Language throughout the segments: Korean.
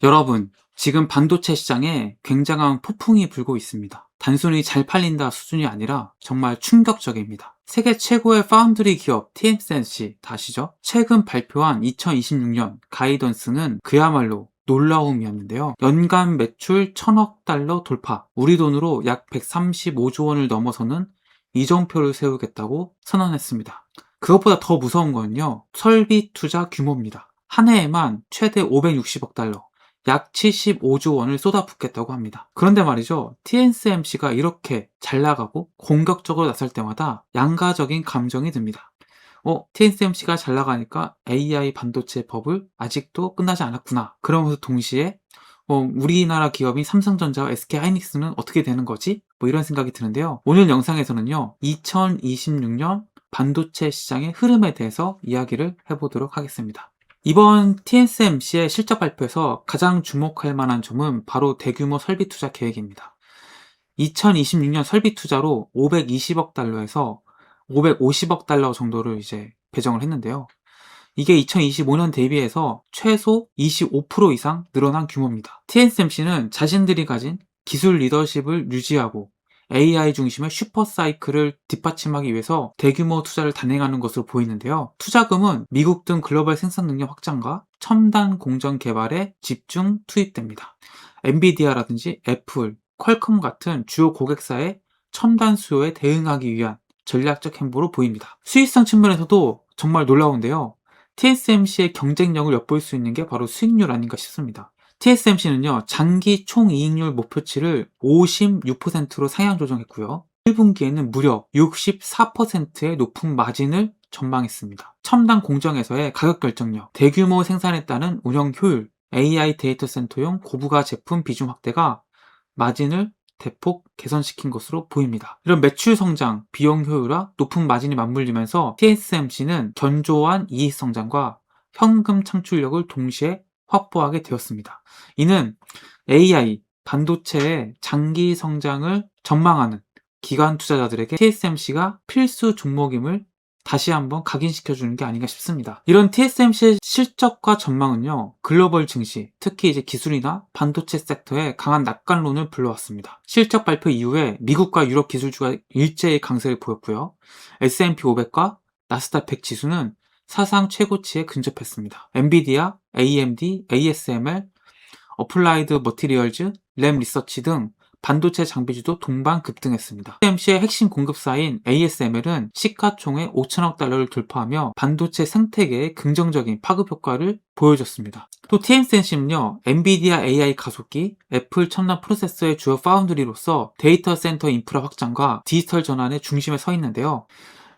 여러분, 지금 반도체 시장에 굉장한 폭풍이 불고 있습니다. 단순히 잘 팔린다 수준이 아니라 정말 충격적입니다. 세계 최고의 파운드리 기업 TSMC 다시죠? 최근 발표한 2026년 가이던스는 그야말로 놀라움이었는데요. 연간 매출 1000억 달러 돌파, 우리 돈으로 약 135조 원을 넘어서는 이정표를 세우겠다고 선언했습니다. 그것보다 더 무서운 건요, 설비 투자 규모입니다. 한 해에만 최대 560억 달러, 약 75조 원을 쏟아붓겠다고 합니다. 그런데 말이죠, TSMC가 이렇게 잘 나가고 공격적으로 나설 때마다 양가적인 감정이 듭니다. TSMC가 잘 나가니까 AI 반도체 버블 아직도 끝나지 않았구나. 그러면서 동시에 우리나라 기업인 삼성전자와 SK하이닉스는 어떻게 되는 거지? 이런 생각이 드는데요. 오늘 영상에서는요, 2026년 반도체 시장의 흐름에 대해서 이야기를 해보도록 하겠습니다. 이번 TSMC의 실적 발표에서 가장 주목할 만한 점은 바로 대규모 설비 투자 계획입니다. 2026년 설비 투자로 520억 달러에서 550억 달러 정도를 이제 배정을 했는데요. 이게 2025년 대비해서 최소 25% 이상 늘어난 규모입니다. TSMC는 자신들이 가진 기술 리더십을 유지하고 AI 중심의 슈퍼사이클을 뒷받침하기 위해서 대규모 투자를 단행하는 것으로 보이는데요. 투자금은 미국 등 글로벌 생산 능력 확장과 첨단 공정 개발에 집중 투입됩니다. 엔비디아라든지 애플, 퀄컴 같은 주요 고객사의 첨단 수요에 대응하기 위한 전략적 행보로 보입니다. 수익성 측면에서도 정말 놀라운데요. TSMC의 경쟁력을 엿볼 수 있는 게 바로 수익률 아닌가 싶습니다. TSMC는요, 장기 총이익률 목표치를 56%로 상향 조정했고요. 1분기에는 무려 64%의 높은 마진을 전망했습니다. 첨단 공정에서의 가격 결정력, 대규모 생산에 따른 운영 효율, AI 데이터 센터용 고부가 제품 비중 확대가 마진을 대폭 개선시킨 것으로 보입니다. 이런 매출 성장, 비용 효율화, 높은 마진이 맞물리면서 TSMC는 견조한 이익 성장과 현금 창출력을 동시에 확보하게 되었습니다. 이는 AI, 반도체의 장기 성장을 전망하는 기관 투자자들에게 TSMC가 필수 종목임을 다시 한번 각인시켜주는 게 아닌가 싶습니다. 이런 TSMC의 실적과 전망은요, 글로벌 증시, 특히 이제 기술이나 반도체 섹터에 강한 낙관론을 불러왔습니다. 실적 발표 이후에 미국과 유럽 기술주가 일제히 강세를 보였고요. S&P 500과 나스닥 100 지수는 사상 최고치에 근접했습니다. 엔비디아, AMD, ASML, 어플라이드 머티리얼즈, 램 리서치 등 반도체 장비주도 동반 급등했습니다. TSMC의 핵심 공급사인 ASML은 시가총액 5천억 달러를 돌파하며 반도체 생태계에 긍정적인 파급 효과를 보여줬습니다. 또 TSMC는요, 엔비디아 AI 가속기, 애플 첨단 프로세서의 주요 파운드리로서 데이터 센터 인프라 확장과 디지털 전환의 중심에 서 있는데요.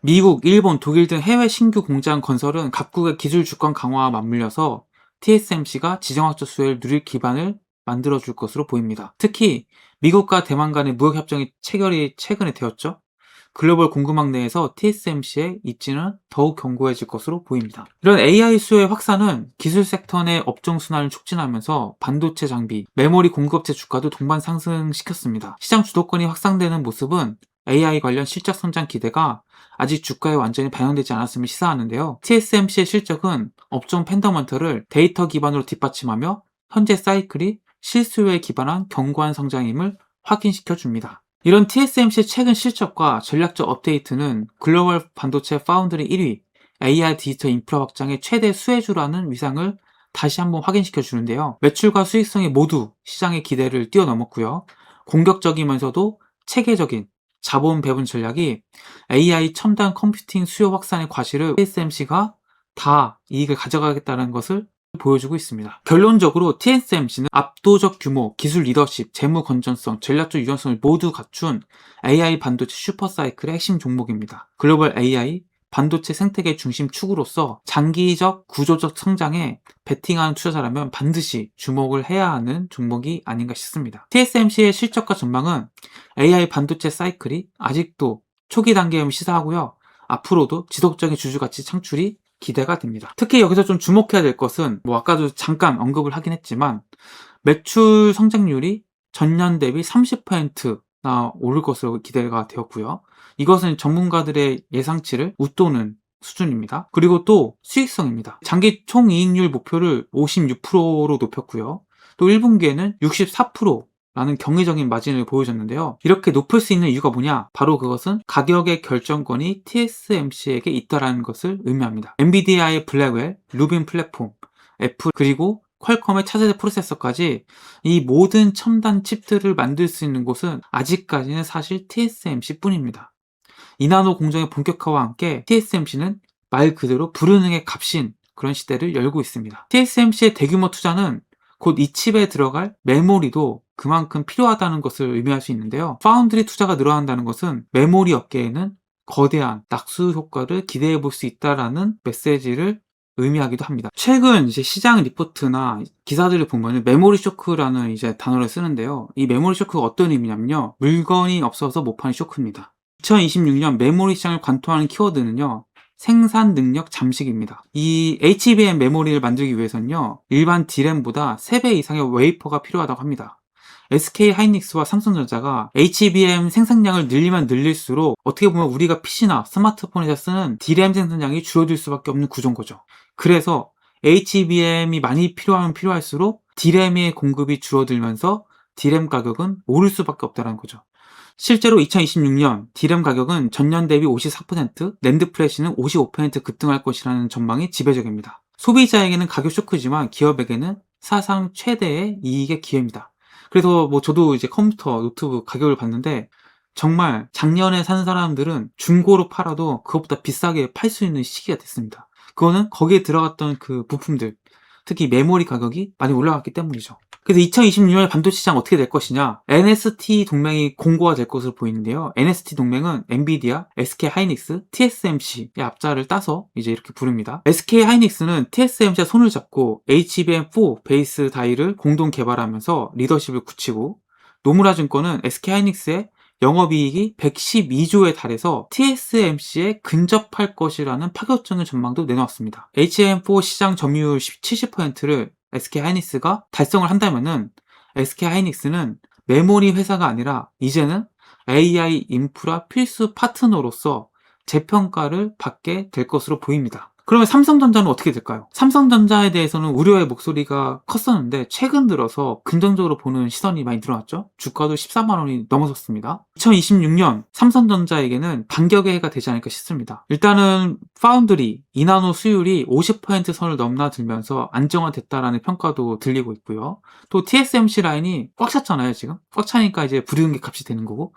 미국, 일본, 독일 등 해외 신규 공장 건설은 각국의 기술 주권 강화와 맞물려서 TSMC가 지정학적 수혜를 누릴 기반을 만들어줄 것으로 보입니다. 특히 미국과 대만 간의 무역협정이 체결이 최근에 되었죠. 글로벌 공급망 내에서 TSMC의 입지는 더욱 견고해질 것으로 보입니다. 이런 AI 수요의 확산은 기술 섹터 내 업종 순환을 촉진하면서 반도체 장비, 메모리 공급업체 주가도 동반 상승시켰습니다. 시장 주도권이 확산되는 모습은 AI 관련 실적 성장 기대가 아직 주가에 완전히 반영되지 않았음을 시사하는데요. TSMC의 실적은 업종 팬더먼털을 데이터 기반으로 뒷받침하며 현재 사이클이 실수요에 기반한 견고한 성장임을 확인시켜 줍니다. 이런 TSMC의 최근 실적과 전략적 업데이트는 글로벌 반도체 파운드리 1위, AI 디지털 인프라 확장의 최대 수혜주라는 위상을 다시 한번 확인시켜 주는데요. 매출과 수익성이 모두 시장의 기대를 뛰어넘었고요. 공격적이면서도 체계적인 자본 배분 전략이 AI 첨단 컴퓨팅 수요 확산의 과실을 TSMC가 다 이익을 가져가겠다는 것을 보여주고 있습니다. 결론적으로 TSMC는 압도적 규모, 기술 리더십, 재무 건전성, 전략적 유연성을 모두 갖춘 AI 반도체 슈퍼사이클의 핵심 종목입니다. 글로벌 AI 반도체 생태계 중심 축으로서 장기적 구조적 성장에 베팅하는 투자자라면 반드시 주목을 해야 하는 종목이 아닌가 싶습니다. TSMC의 실적과 전망은 AI 반도체 사이클이 아직도 초기 단계임을 시사하고요. 앞으로도 지속적인 주주가치 창출이 기대가 됩니다. 특히 여기서 좀 주목해야 될 것은 아까도 잠깐 언급을 하긴 했지만 매출 성장률이 전년 대비 30%나 오를 것으로 기대가 되었고요. 이것은 전문가들의 예상치를 웃도는 수준입니다. 그리고 또 수익성입니다. 장기 총이익률 목표를 56%로 높였고요. 또 1분기에는 64%라는 경이적인 마진을 보여줬는데요. 이렇게 높을 수 있는 이유가 뭐냐? 바로 그것은 가격의 결정권이 TSMC에게 있다는 것을 의미합니다. 엔비디아의 블랙웰, 루빈 플랫폼, 애플 그리고 퀄컴의 차세대 프로세서까지 이 모든 첨단 칩들을 만들 수 있는 곳은 아직까지는 사실 TSMC 뿐입니다. 이나노 공정의 본격화와 함께 TSMC는 말 그대로 불가능의 값인 그런 시대를 열고 있습니다. TSMC의 대규모 투자는 곧 이 칩에 들어갈 메모리도 그만큼 필요하다는 것을 의미할 수 있는데요. 파운드리 투자가 늘어난다는 것은 메모리 업계에는 거대한 낙수 효과를 기대해 볼 수 있다라는 메시지를 의미하기도 합니다. 최근 이제 시장 리포트나 기사들을 보면 메모리 쇼크라는 이제 단어를 쓰는데요. 이 메모리 쇼크가 어떤 의미냐면요. 물건이 없어서 못 파는 쇼크입니다. 2026년 메모리 시장을 관통하는 키워드는요. 생산 능력 잠식입니다. 이 HBM 메모리를 만들기 위해서는요. 일반 D램보다 3배 이상의 웨이퍼가 필요하다고 합니다. SK 하이닉스와 삼성전자가 HBM 생산량을 늘리면 늘릴수록 어떻게 보면 우리가 PC나 스마트폰에서 쓰는 D램 생산량이 줄어들 수밖에 없는 구조인 거죠. 그래서 HBM이 많이 필요하면 필요할수록 D램의 공급이 줄어들면서 D램 가격은 오를 수밖에 없다는 거죠. 실제로 2026년 D램 가격은 전년 대비 54%, 낸드 플래시는 55% 급등할 것이라는 전망이 지배적입니다. 소비자에게는 가격 쇼크지만 기업에게는 사상 최대의 이익의 기회입니다. 그래서 뭐 저도 이제 컴퓨터, 노트북 가격을 봤는데 정말 작년에 산 사람들은 중고로 팔아도 그것보다 비싸게 팔 수 있는 시기가 됐습니다. 그거는 거기에 들어갔던 그 부품들, 특히 메모리 가격이 많이 올라갔기 때문이죠. 그래서 2026년에 반도체 시장 어떻게 될 것이냐? NST 동맹이 공고가 될 것으로 보이는데요. NST 동맹은 엔비디아, SK 하이닉스, TSMC의 앞자를 따서 이제 이렇게 부릅니다. SK 하이닉스는 TSMC와 손을 잡고 HBM4 베이스 다이를 공동 개발하면서 리더십을 굳히고, 노무라 증권은 SK 하이닉스의 영업이익이 112조에 달해서 TSMC에 근접할 것이라는 파격적인 전망도 내놓았습니다. HBM4 시장 점유율 70%를 SK 하이닉스가 달성을 한다면은 SK 하이닉스는 메모리 회사가 아니라 이제는 AI 인프라 필수 파트너로서 재평가를 받게 될 것으로 보입니다. 그러면 삼성전자는 어떻게 될까요? 삼성전자에 대해서는 우려의 목소리가 컸었는데 최근 들어서 긍정적으로 보는 시선이 많이 늘어났죠. 주가도 14만 원이 넘어섰습니다. 2026년 삼성전자에게는 반격의 해가 되지 않을까 싶습니다. 일단은 파운드리, 이나노 수율이 50% 선을 넘나들면서 안정화됐다라는 평가도 들리고 있고요. 또 TSMC 라인이 꽉 찼잖아요, 지금. 꽉 차니까 이제 불이응기 값이 되는 거고.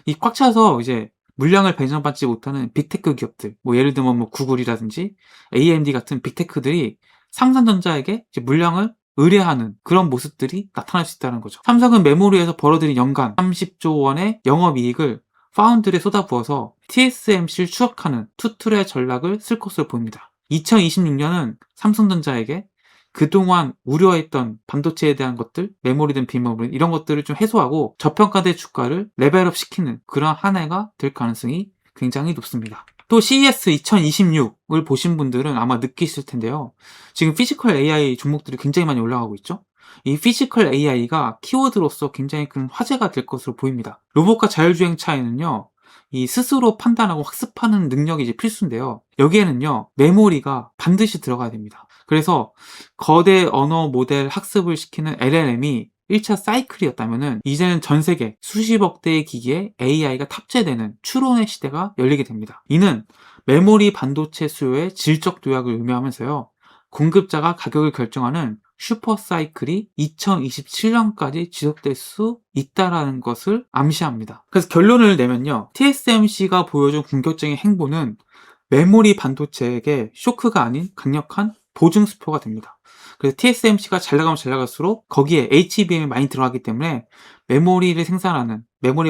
이 꽉 차서 이제 물량을 배정받지 못하는 빅테크 기업들, 뭐 예를 들면 뭐 구글이라든지 AMD 같은 빅테크들이 삼성전자에게 이제 물량을 의뢰하는 그런 모습들이 나타날 수 있다는 거죠. 삼성은 메모리에서 벌어들인 연간 30조 원의 영업이익을 파운드리에 쏟아부어서 TSMC를 추적하는 투툴의 전략을 쓸 것으로 보입니다. 2026년은 삼성전자에게 그동안 우려했던 반도체에 대한 것들, 메모리든 비메모리 이런 것들을 좀 해소하고 저평가된 주가를 레벨업 시키는 그런 한 해가 될 가능성이 굉장히 높습니다. 또 CES 2026을 보신 분들은 아마 느끼실 텐데요. 지금 피지컬 AI 종목들이 굉장히 많이 올라가고 있죠. 이 피지컬 AI가 키워드로서 굉장히 큰 화제가 될 것으로 보입니다. 로봇과 자율주행차에는요, 이 스스로 판단하고 학습하는 능력이 이제 필수인데요. 여기에는요, 메모리가 반드시 들어가야 됩니다. 그래서 거대 언어 모델 학습을 시키는 LLM이 1차 사이클이었다면은 이제는 전 세계 수십억 대의 기기에 AI가 탑재되는 추론의 시대가 열리게 됩니다. 이는 메모리 반도체 수요의 질적 도약을 의미하면서요. 공급자가 가격을 결정하는 슈퍼 사이클이 2027년까지 지속될 수 있다라는 것을 암시합니다. 그래서 결론을 내면요. TSMC가 보여준 공격적인 행보는 메모리 반도체에게 쇼크가 아닌 강력한 보증수표가 됩니다. 그래서 TSMC가 잘 나가면 잘 나갈수록 거기에 HBM이 많이 들어가기 때문에 메모리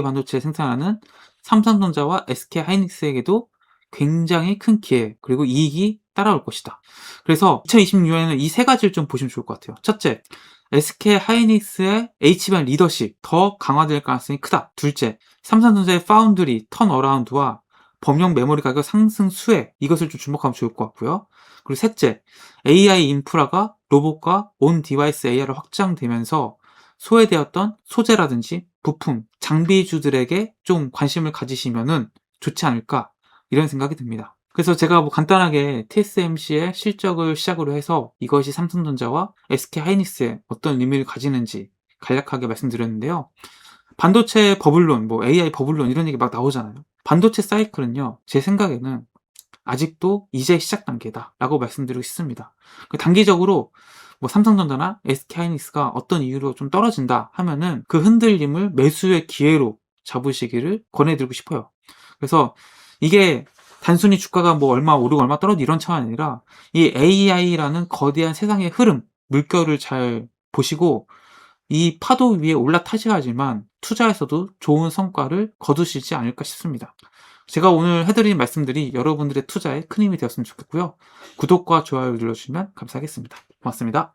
반도체를 생산하는 삼성전자와 SK 하이닉스에게도 굉장히 큰 기회 그리고 이익이 따라올 것이다. 그래서 2026년에는 이 세 가지를 좀 보시면 좋을 것 같아요. 첫째, SK 하이닉스의 HBM 리더십 더 강화될 가능성이 크다. 둘째, 삼성전자의 파운드리 턴어라운드와 범용 메모리 가격 상승 수혜 이것을 좀 주목하면 좋을 것 같고요. 그리고 셋째, AI 인프라가 로봇과 온 디바이스 AI로 확장되면서 소외되었던 소재라든지 부품, 장비주들에게 좀 관심을 가지시면은 좋지 않을까 이런 생각이 듭니다. 그래서 제가 뭐 간단하게 TSMC의 실적을 시작으로 해서 이것이 삼성전자와 SK하이닉스에 어떤 의미를 가지는지 간략하게 말씀드렸는데요. 반도체 버블론, 뭐 AI 버블론 이런 얘기 막 나오잖아요. 반도체 사이클은요, 제 생각에는 아직도 이제 시작 단계다라고 말씀드리고 싶습니다. 단기적으로 뭐 삼성전자나 SK하이닉스가 어떤 이유로 좀 떨어진다 하면은 그 흔들림을 매수의 기회로 잡으시기를 권해드리고 싶어요. 그래서 이게 단순히 주가가 뭐 얼마 오르고 얼마 떨어지고 이런 차원이 아니라 이 AI라는 거대한 세상의 흐름, 물결을 잘 보시고 이 파도 위에 올라타셔야지만 투자에서도 좋은 성과를 거두시지 않을까 싶습니다. 제가 오늘 해드린 말씀들이 여러분들의 투자에 큰 힘이 되었으면 좋겠고요. 구독과 좋아요 눌러주시면 감사하겠습니다. 고맙습니다.